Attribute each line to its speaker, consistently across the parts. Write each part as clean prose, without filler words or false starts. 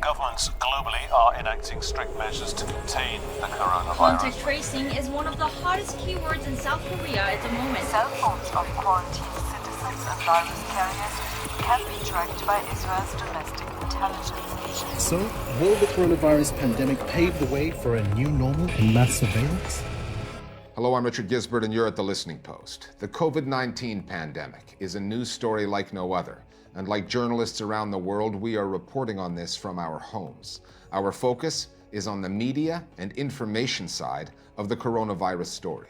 Speaker 1: Governments globally are enacting strict measures to contain the coronavirus.
Speaker 2: Contact tracing is one of the hottest keywords in South Korea at the moment.
Speaker 3: Cell phones of quarantined citizens and virus carriers can be tracked by Israel's domestic intelligence agency.
Speaker 4: So, will the coronavirus pandemic pave the way for a new normal in mass surveillance?
Speaker 5: Hello, I'm Richard Gisbert, and you're at The Listening Post. The COVID-19 pandemic is a news story like no other. And like journalists around the world, we are reporting on this from our homes. Our focus is on the media and information side of the coronavirus story.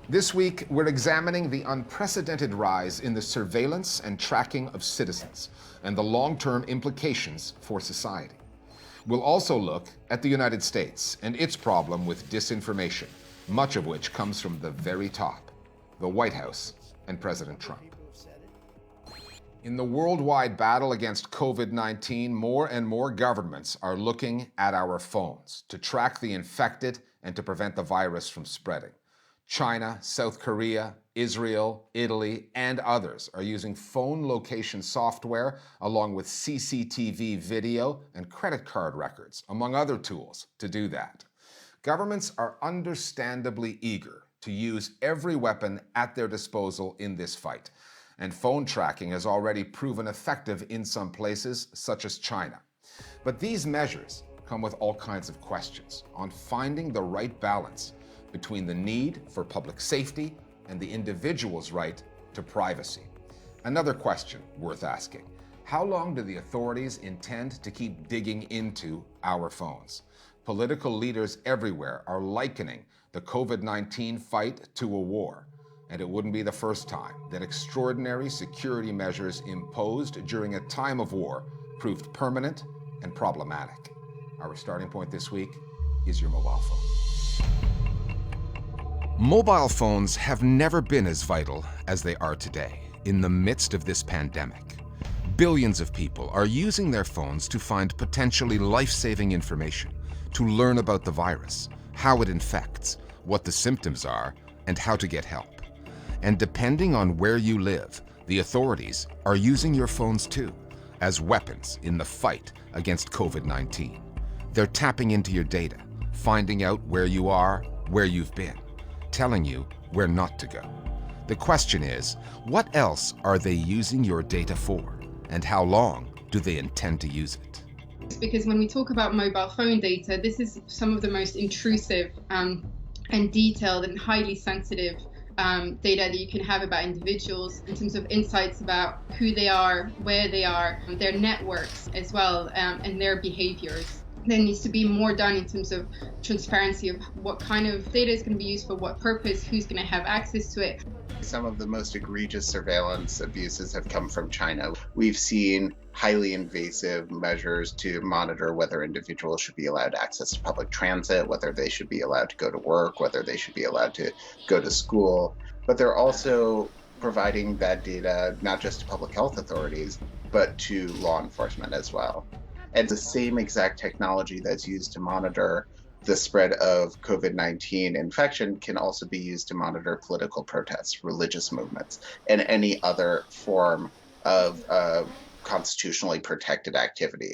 Speaker 5: This week, we're examining the unprecedented rise in the surveillance and tracking of citizens and the long-term implications for society. We'll also look at the United States and its problem with disinformation, much of which comes from the very top, the White House and President Trump. In the worldwide battle against COVID-19, more and more governments are looking at our phones to track the infected and to prevent the virus from spreading. China, South Korea, Israel, Italy, and others are using phone location software along with CCTV video and credit card records, among other tools, to do that. Governments are understandably eager to use every weapon at their disposal in this fight. And phone tracking has already proven effective in some places, such as China. But these measures come with all kinds of questions on finding the right balance between the need for public safety and the individual's right to privacy. Another question worth asking: how long do the authorities intend to keep digging into our phones? Political leaders everywhere are likening the COVID-19 fight to a war. And it wouldn't be the first time that extraordinary security measures imposed during a time of war proved permanent and problematic. Our starting point this week is your mobile phone. Mobile phones have never been as vital as they are today in the midst of this pandemic. Billions of people are using their phones to find potentially life-saving information, to learn about the virus, how it infects, what the symptoms are, and how to get help. And depending on where you live, the authorities are using your phones too, as weapons in the fight against COVID-19. They're tapping into your data, finding out where you are, where you've been, telling you where not to go. The question is, what else are they using your data for? And how long do they intend to use it?
Speaker 6: Because when we talk about mobile phone data, this is some of the most intrusive and detailed and highly sensitive data that you can have about individuals in terms of insights about who they are, where they are, their networks as well, and their behaviors. There needs to be more done in terms of transparency of what kind of data is going to be used for what purpose, who's going to have access to it.
Speaker 7: Some of the most egregious surveillance abuses have come from China. We've seen highly invasive measures to monitor whether individuals should be allowed access to public transit, whether they should be allowed to go to work, whether they should be allowed to go to school. But they're also providing that data not just to public health authorities, but to law enforcement as well. And the same exact technology that's used to monitor the spread of COVID-19 infection can also be used to monitor political protests, religious movements, and any other form of constitutionally protected activity.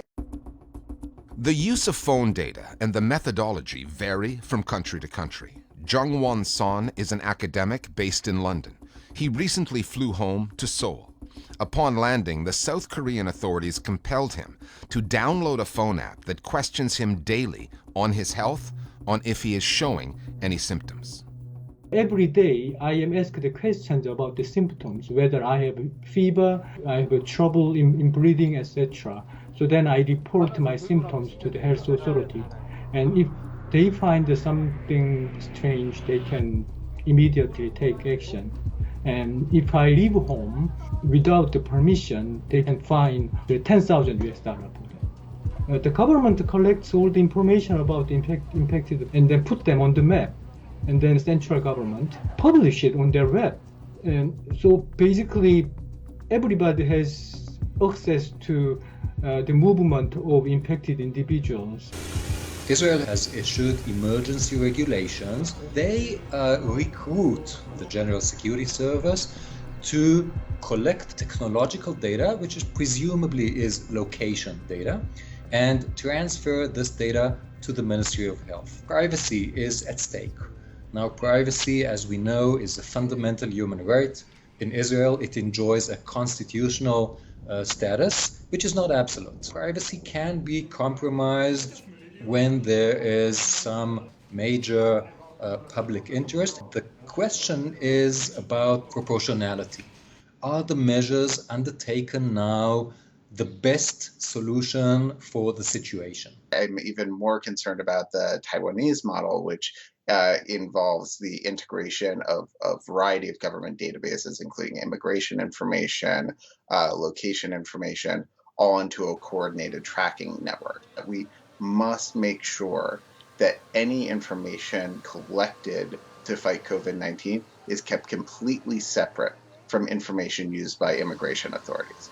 Speaker 5: The use of phone data and the methodology vary from country to country. Jung-Won Son is an academic based in London. He recently flew home to Seoul. Upon landing, the South Korean authorities compelled him to download a phone app that questions him daily on his health, on if he is showing any symptoms.
Speaker 8: Every day, I am asked the questions about the symptoms, whether I have fever, I have trouble in breathing, etc. So then I report my symptoms to the health authority. And if they find something strange, they can immediately take action. And if I leave home without the permission, they can fine $10,000 for that. The government collects all the information about the infected and then put them on the map. And then the central government publish it on their web. And so basically, everybody has access to the movement of infected individuals.
Speaker 9: Israel has issued emergency regulations. They recruit the General Security Service to collect technological data, which is presumably is location data, and transfer this data to the Ministry of Health. Privacy is at stake. Now, privacy, as we know, is a fundamental human right. In Israel, it enjoys a constitutional status, which is not absolute. Privacy can be compromised when there is some major public interest. The question is about proportionality. Are the measures undertaken now the best solution for the situation?
Speaker 7: I'm even more concerned about the Taiwanese model, which involves the integration of a variety of government databases, including immigration information, location information, all into a coordinated tracking network. We must make sure that any information collected to fight COVID-19 is kept completely separate from information used by immigration authorities.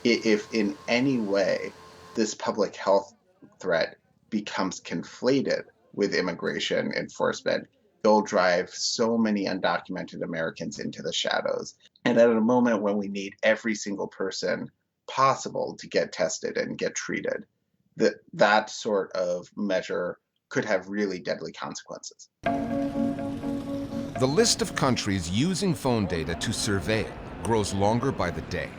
Speaker 7: If in any way this public health threat becomes conflated with immigration enforcement, it'll drive so many undocumented Americans into the shadows. And at a moment when we need every single person possible to get tested and get treated, that sort of measure could have really deadly consequences.
Speaker 5: The list of countries using phone data to surveil grows longer by the day.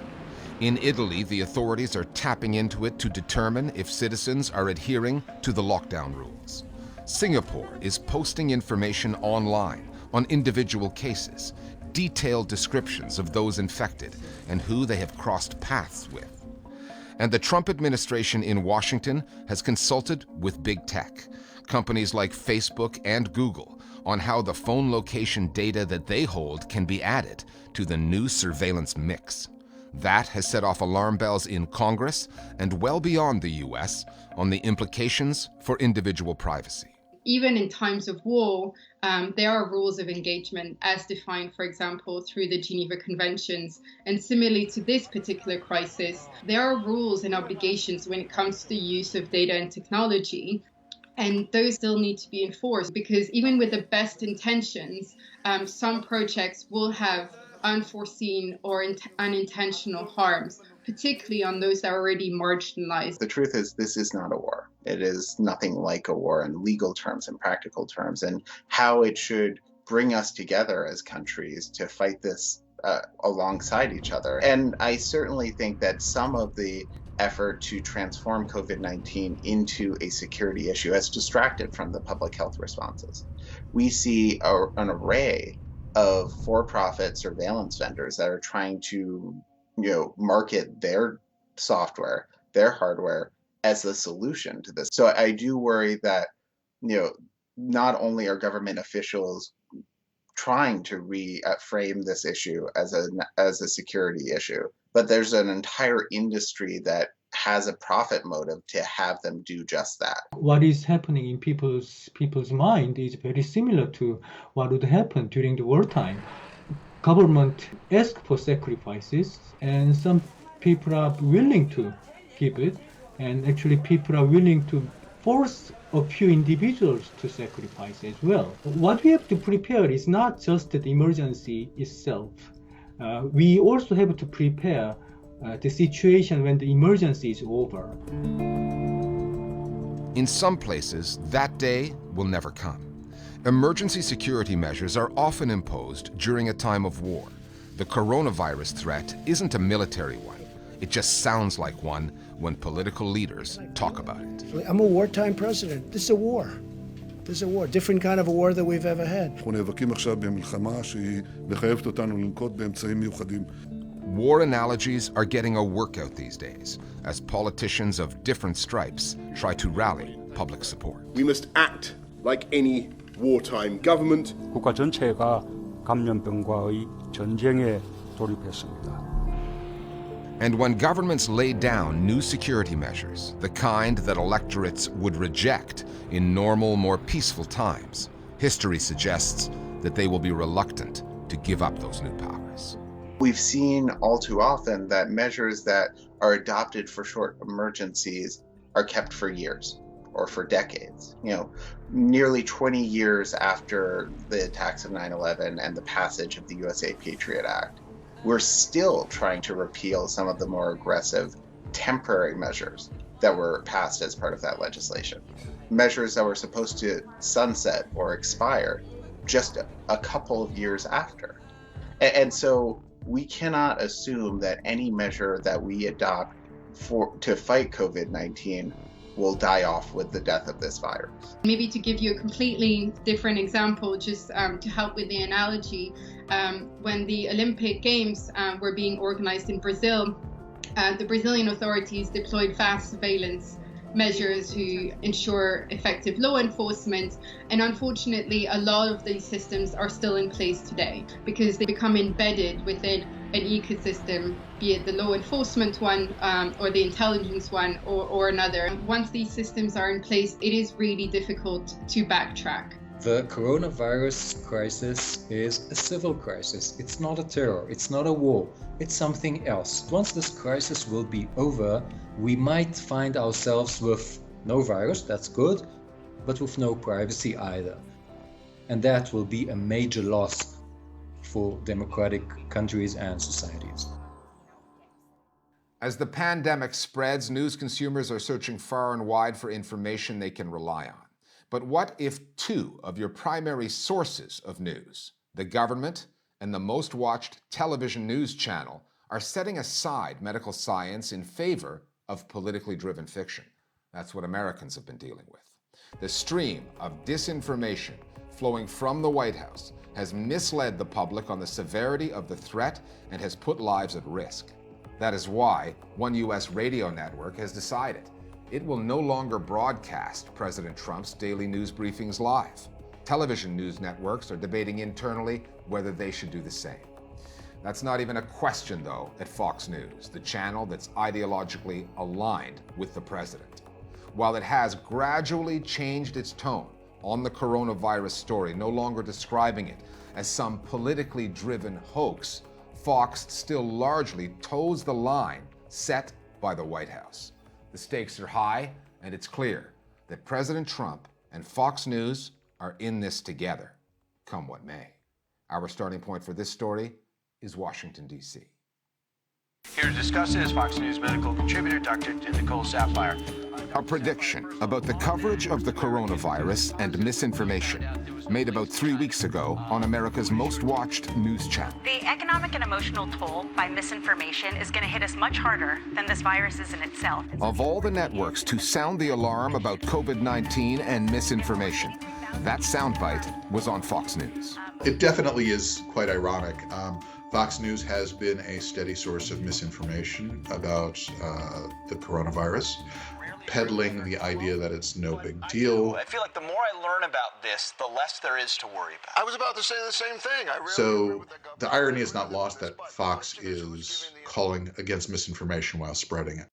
Speaker 5: In Italy, the authorities are tapping into it to determine if citizens are adhering to the lockdown rules. Singapore is posting information online on individual cases, detailed descriptions of those infected and who they have crossed paths with. And the Trump administration in Washington has consulted with big tech, companies like Facebook and Google, on how the phone location data that they hold can be added to the new surveillance mix. That has set off alarm bells in Congress and well beyond the US on the implications for individual privacy.
Speaker 6: Even in times of war, there are rules of engagement as defined, for example, through the Geneva Conventions. And similarly to this particular crisis, there are rules and obligations when it comes to the use of data and technology. And those still need to be enforced because even with the best intentions, some projects will have unforeseen or unintentional harms, particularly on those that are already marginalized.
Speaker 7: The truth is, this is not a war. It is nothing like a war in legal terms and practical terms, and how it should bring us together as countries to fight this alongside each other. And I certainly think that some of the effort to transform COVID-19 into a security issue has distracted from the public health responses. We see an array of for-profit surveillance vendors that are trying to, market their software, their hardware as the solution to this. So I do worry that, not only are government officials trying to reframe this issue as a security issue, but there's an entire industry that has a profit motive to have them do just that.
Speaker 8: What is happening in people's mind is very similar to what would happen during the wartime. Government asks for sacrifices, and some people are willing to give it, and actually people are willing to force a few individuals to sacrifice as well. What we have to prepare is not just the emergency itself. We also have to prepare the situation when the emergency is over.
Speaker 5: In some places, that day will never come. Emergency security measures are often imposed during a time of war. The coronavirus threat isn't a military one. It just sounds like one when political leaders talk about it.
Speaker 10: I'm a wartime president. This is a war. This is a war, different kind of a war that we've ever had.
Speaker 5: War analogies are getting a workout these days as politicians of different stripes try to rally public support.
Speaker 11: We must act like any wartime government.
Speaker 12: 국가 전체가 감염병과의 전쟁에 돌입했습니다.
Speaker 5: And when governments lay down new security measures, the kind that electorates would reject in normal, more peaceful times, history suggests that they will be reluctant to give up those new powers.
Speaker 7: We've seen all too often that measures that are adopted for short emergencies are kept for years or for decades. Nearly 20 years after the attacks of 9/11 and the passage of the USA Patriot Act, we're still trying to repeal some of the more aggressive temporary measures that were passed as part of that legislation. Measures that were supposed to sunset or expire just a couple of years after. And so we cannot assume that any measure that we adopt to fight COVID-19 will die off with the death of this virus.
Speaker 6: Maybe to give you a completely different example, just to help with the analogy, when the Olympic Games were being organized in Brazil, the Brazilian authorities deployed vast surveillance measures to ensure effective law enforcement. And unfortunately, a lot of these systems are still in place today because they become embedded within an ecosystem, be it the law enforcement one or the intelligence one or another. Once these systems are in place, it is really difficult to backtrack.
Speaker 9: The coronavirus crisis is a civil crisis. It's not a terror. It's not a war. It's something else. Once this crisis will be over, we might find ourselves with no virus, that's good, but with no privacy either. And that will be a major loss for democratic countries and societies.
Speaker 5: As the pandemic spreads, news consumers are searching far and wide for information they can rely on. But what if two of your primary sources of news, the government and the most watched television news channel, are setting aside medical science in favor of politically driven fiction? That's what Americans have been dealing with. The stream of disinformation flowing from the White House has misled the public on the severity of the threat and has put lives at risk. That is why one U.S. radio network has decided it will no longer broadcast President Trump's daily news briefings live. Television news networks are debating internally whether they should do the same. That's not even a question, though, at Fox News, the channel that's ideologically aligned with the president. While it has gradually changed its tone on the coronavirus story, no longer describing it as some politically driven hoax, Fox still largely toes the line set by the White House. The stakes are high, and it's clear that President Trump and Fox News are in this together, come what may. Our starting point for this story is Washington, D.C.
Speaker 13: Here to discuss it is Fox News medical contributor Dr. Nicole Sapphire.
Speaker 5: A prediction about the coverage of the coronavirus and misinformation made about 3 weeks ago on America's most watched news channel.
Speaker 14: The economic and emotional toll by misinformation is going to hit us much harder than this virus is in itself.
Speaker 5: Of all the networks to sound the alarm about COVID-19 and misinformation, that soundbite was on Fox News.
Speaker 15: It definitely is quite ironic. Fox News has been a steady source of misinformation about the coronavirus, peddling the idea that it's no big deal.
Speaker 13: I feel like the more I learn about this, the less there is to worry about. I was about to say the same thing.
Speaker 15: So the irony is not lost that Fox is calling against misinformation while spreading it.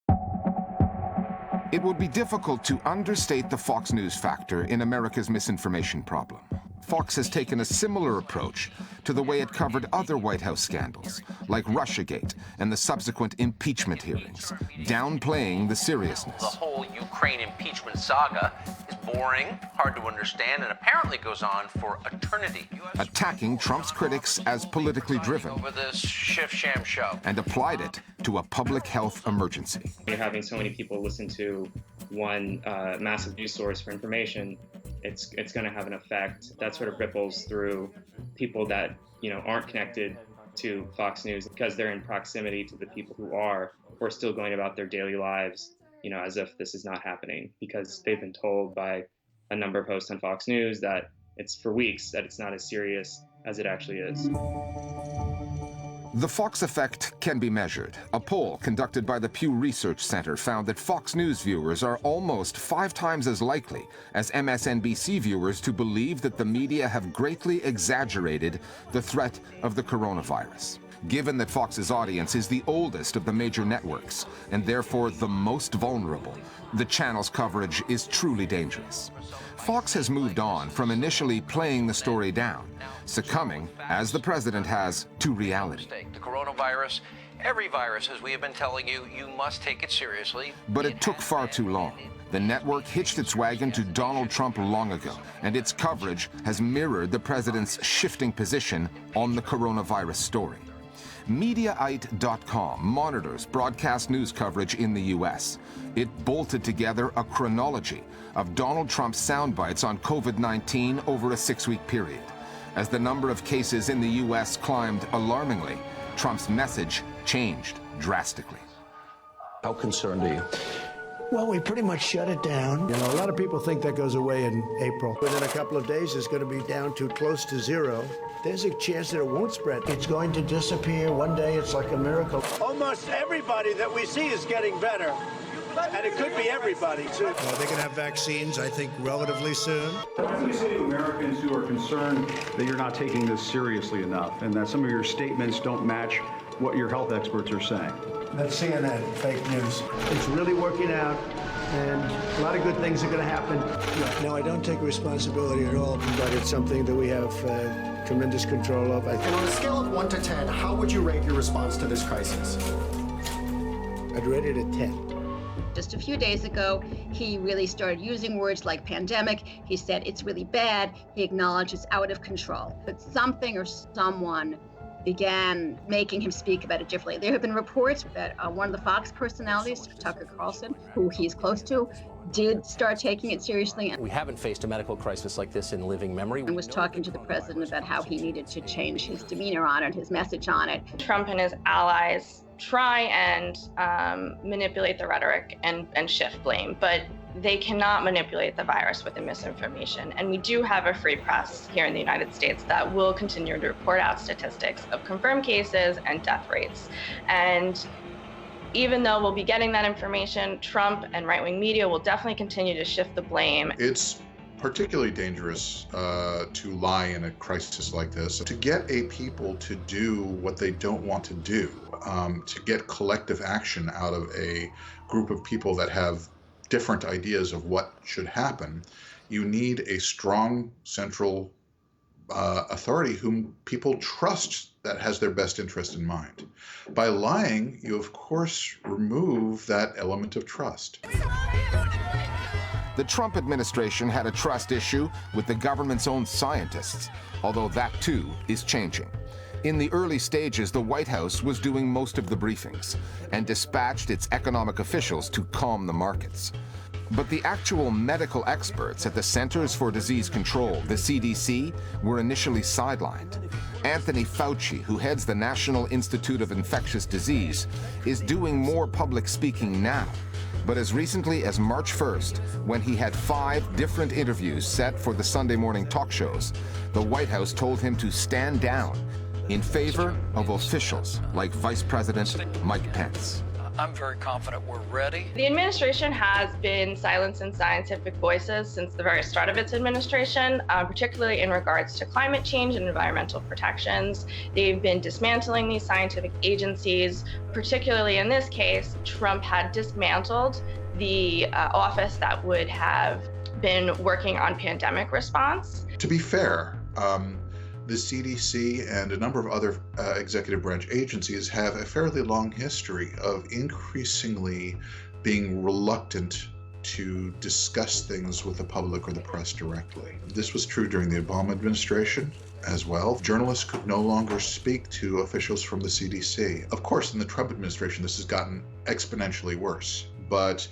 Speaker 5: It would be difficult to understate the Fox News factor in America's misinformation problem. Fox has taken a similar approach to the way it covered other White House scandals, like Russiagate and the subsequent impeachment hearings, downplaying the seriousness.
Speaker 16: The whole Ukraine impeachment saga is boring, hard to understand, and apparently goes on for eternity.
Speaker 5: Attacking Trump's critics as politically driven.
Speaker 16: Over this shift-sham show.
Speaker 5: And applied it to a public health emergency.
Speaker 17: You're having so many people listen to one massive news source for information, it's going to have an effect that sort of ripples through people that aren't connected to Fox News because they're in proximity to the people who are still going about their daily lives, as if this is not happening because they've been told by a number of hosts on Fox News that it's for weeks that it's not as serious as it actually is.
Speaker 5: The Fox effect can be measured. A poll conducted by the Pew Research Center found that Fox News viewers are almost 5 times as likely as MSNBC viewers to believe that the media have greatly exaggerated the threat of the coronavirus. Given that Fox's audience is the oldest of the major networks, and therefore the most vulnerable, the channel's coverage is truly dangerous. Fox has moved on from initially playing the story down, succumbing, as the president has, to reality.
Speaker 16: The coronavirus, every virus, as we have been telling you, you must take it seriously.
Speaker 5: But it took far too long. The network hitched its wagon to Donald Trump long ago, and its coverage has mirrored the president's shifting position on the coronavirus story. Mediaite.com monitors broadcast news coverage in the U.S. It bolted together a chronology of Donald Trump's sound bites on COVID-19 over a 6-week period. As the number of cases in the U.S. climbed alarmingly, Trump's message changed drastically.
Speaker 18: How concerned are you?
Speaker 10: Well, we pretty much shut it down. You know, a lot of people think that goes away in April. Within a couple of days, it's going to be down to close to zero. There's a chance that it won't spread. It's going to disappear. One day, it's like a miracle.
Speaker 19: Almost everybody that we see is getting better. And it could be everybody, too.
Speaker 10: They're going to have vaccines, I think, relatively soon.
Speaker 20: What do you say to Americans who are concerned that you're not taking this seriously enough and that some of your statements don't match what your health experts are saying?
Speaker 10: That's CNN, fake news. It's really working out, and a lot of good things are going to happen. No, I don't take responsibility at all, but it's something that we have tremendous control of.
Speaker 21: And on a scale of 1 to 10, how would you rate your response to this crisis?
Speaker 10: I'd rate it a 10.
Speaker 22: Just a few days ago, he really started using words like pandemic. He said it's really bad. He acknowledged it's out of control. But something or someone began making him speak about it differently. There have been reports that one of the Fox personalities, Tucker Carlson, who he's close to, did start taking it seriously.
Speaker 23: We haven't faced a medical crisis like this in living memory.
Speaker 22: And was talking to the president about how he needed to change his demeanor on it, his message on it.
Speaker 24: Trump and his allies try and manipulate the rhetoric and shift blame, but they cannot manipulate the virus with the misinformation. And we do have a free press here in the United States that will continue to report out statistics of confirmed cases and death rates. And even though we'll be getting that information, Trump and right-wing media will definitely continue to shift the blame.
Speaker 15: It's particularly dangerous to lie in a crisis like this. To get a people to do what they don't want to do, to get collective action out of a group of people that have different ideas of what should happen, you need a strong central authority whom people trust that has their best interest in mind. By lying, you of course remove that element of trust.
Speaker 5: The Trump administration had a trust issue with the government's own scientists, although that too is changing. In the early stages, the White House was doing most of the briefings and dispatched its economic officials to calm the markets. But the actual medical experts at the Centers for Disease Control, the CDC, were initially sidelined. Anthony Fauci, who heads the National Institute of Infectious Disease, is doing more public speaking now. But as recently as March 1st, when he had 5 different interviews set for the Sunday morning talk shows, the White House told him to stand down in favor of officials like Vice President Mike Pence.
Speaker 25: I'm very confident we're ready.
Speaker 24: The administration has been silencing scientific voices since the very start of its administration, particularly in regards to climate change and environmental protections. They've been dismantling these scientific agencies. Particularly in this case, Trump had dismantled the office that would have been working on pandemic response.
Speaker 15: To be fair, the CDC and a number of other executive branch agencies have a fairly long history of increasingly being reluctant to discuss things with the public or the press directly. This was true during the Obama administration as well. Journalists could no longer speak to officials from the CDC. Of course, in the Trump administration, this has gotten exponentially worse, but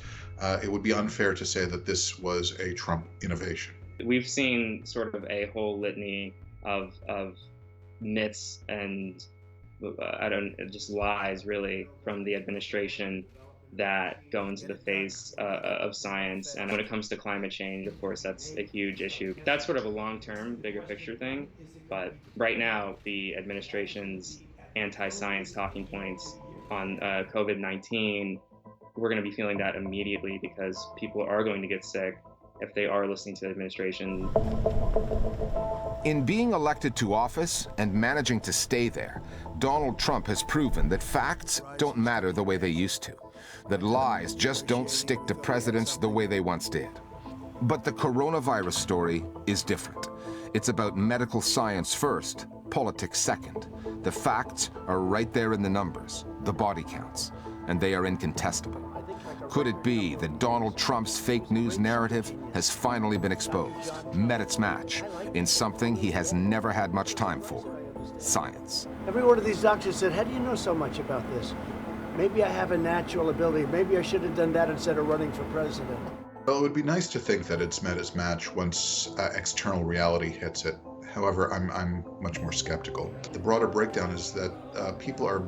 Speaker 15: it would be unfair to say that this was a Trump innovation.
Speaker 17: We've seen sort of a whole litany of myths and just lies really from the administration that go into the face of science. And when it comes to climate change, of course, that's a huge issue. That's sort of a long-term, bigger picture thing. But right now, the administration's anti-science talking points on COVID-19, we're going to be feeling that immediately because people are going to get sick if they are listening to the administration.
Speaker 5: In being elected to office and managing to stay there, Donald Trump has proven that facts don't matter the way they used to, that lies just don't stick to presidents the way they once did. But the coronavirus story is different. It's about medical science first, politics second. The facts are right there in the numbers, the body counts, and they are incontestable. Could it be that Donald Trump's fake news narrative has finally been exposed, met its match, in something he has never had much time for? science.
Speaker 10: Every one of these doctors said, how do you know so much about this? Maybe I have a natural ability. Maybe I should have done that instead of running for president.
Speaker 15: Well, it would be nice to think that it's met its match once external reality hits it. However, I'm much more skeptical. The broader breakdown is that people are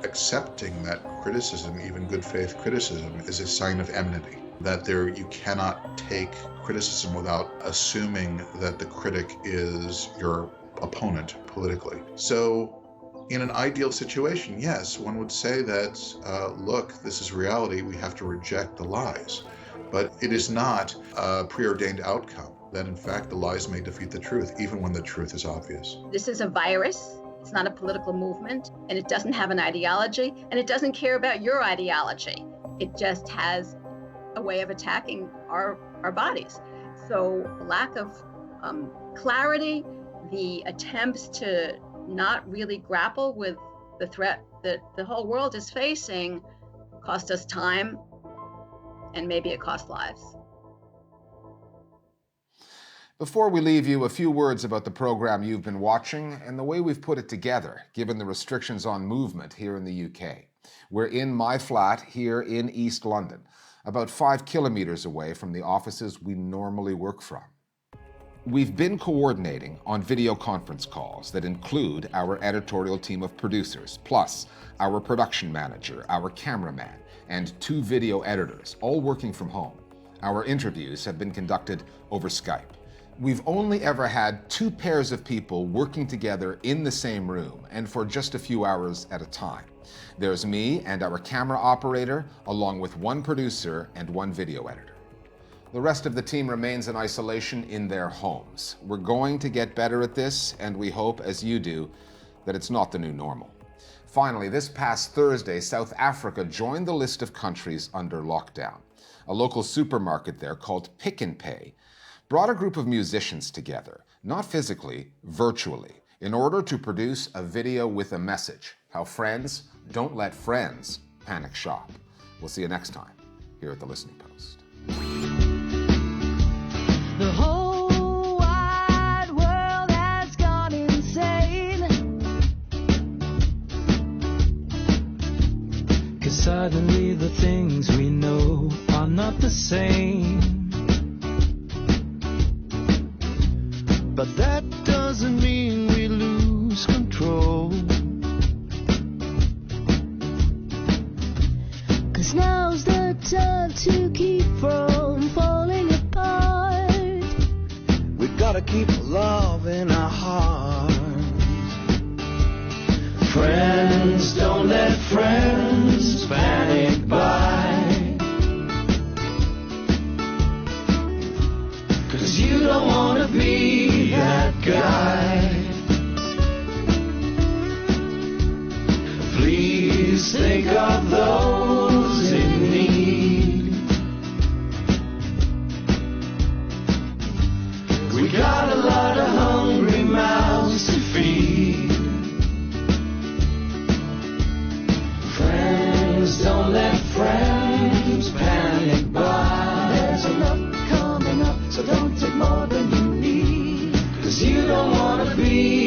Speaker 15: accepting that criticism, even good faith criticism, is a sign of enmity. That you cannot take criticism without assuming that the critic is your opponent politically. So in an ideal situation, yes, one would say that, look, this is reality, we have to reject the lies. But it is not a preordained outcome that in fact the lies may defeat the truth, even when the truth is obvious.
Speaker 22: This is a virus. It's not a political movement, and it doesn't have an ideology, and it doesn't care about your ideology. It just has a way of attacking our bodies. So lack of clarity, the attempts to not really grapple with the threat that the whole world is facing cost us time, and maybe it cost lives.
Speaker 5: Before we leave you, a few words about the program you've been watching and the way we've put it together, given the restrictions on movement here in the UK. We're in my flat here in East London, about 5 kilometers away from the offices we normally work from. We've been coordinating on video conference calls that include our editorial team of producers, plus our production manager, our cameraman, and 2 video editors, all working from home. Our interviews have been conducted over Skype. We've only ever had 2 pairs of people working together in the same room and for just a few hours at a time. There's me and our camera operator, along with 1 producer and 1 video editor. The rest of the team remains in isolation in their homes. We're going to get better at this, and we hope, as you do, that it's not the new normal. Finally, this past Thursday, South Africa joined the list of countries under lockdown. A local supermarket there called Pick n Pay brought a group of musicians together, not physically, virtually, in order to produce a video with a message: how friends don't let friends panic shop. We'll see you next time here at The Listening Post.
Speaker 1: The whole wide world has gone insane, 'cause suddenly the things we know are not the same. But that doesn't mean we lose control, 'cause now's the time to keep from falling apart. We've gotta keep love in our hearts. Friends, don't let friends panic buy, 'cause you don't wanna be that guy. Please think of those in need. We got a lot of hungry mouths to feed. Friends, don't let friends panic buy. There's enough coming up, so don't take more than you need, 'cause you don't wanna be